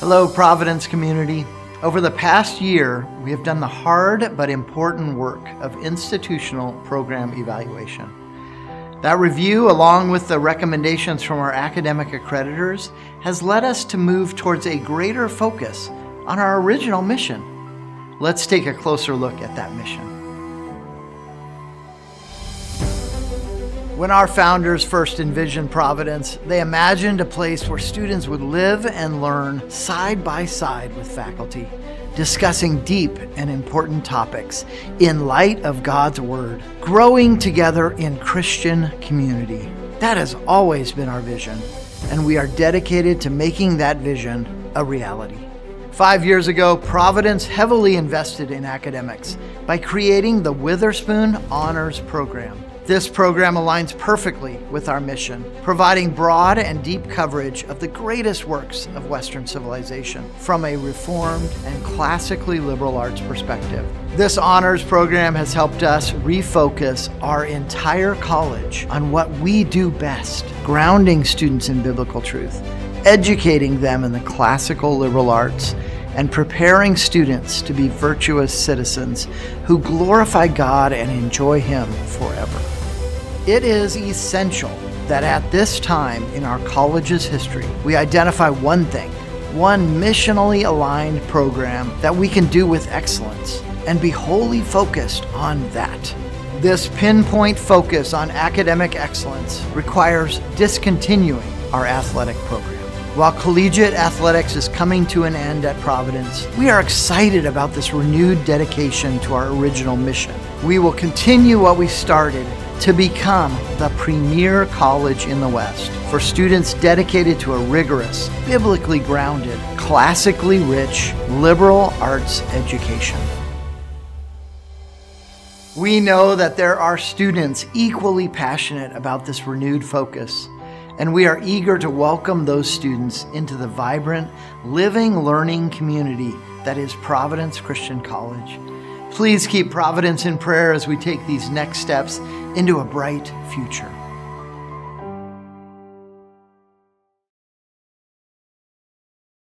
Hello, Providence community. Over the past year, we have done the hard but important work of institutional program evaluation. That review, along with the recommendations from our academic accreditors, has led us to move towards a greater focus on our original mission. Let's take a closer look at that mission. When our founders first envisioned Providence, they imagined a place where students would live and learn side by side with faculty, discussing deep and important topics in light of God's Word, growing together in Christian community. That has always been our vision, and we are dedicated to making that vision a reality. 5 years ago, Providence heavily invested in academics by creating the Witherspoon Honors Program. This program aligns perfectly with our mission, providing broad and deep coverage of the greatest works of Western civilization from a reformed and classically liberal arts perspective. This honors program has helped us refocus our entire college on what we do best, grounding students in biblical truth, educating them in the classical liberal arts, and preparing students to be virtuous citizens who glorify God and enjoy Him forever. It is essential that at this time in our college's history, we identify one thing, one missionally aligned program that we can do with excellence and be wholly focused on that. This pinpoint focus on academic excellence requires discontinuing our athletic program. While collegiate athletics is coming to an end at Providence, we are excited about this renewed dedication to our original mission. We will continue what we started to become the premier college in the West for students dedicated to a rigorous, biblically grounded, classically rich, liberal arts education. We know that there are students equally passionate about this renewed focus, and we are eager to welcome those students into the vibrant, living, learning community that is Providence Christian College. Please keep Providence in prayer as we take these next steps into a bright future.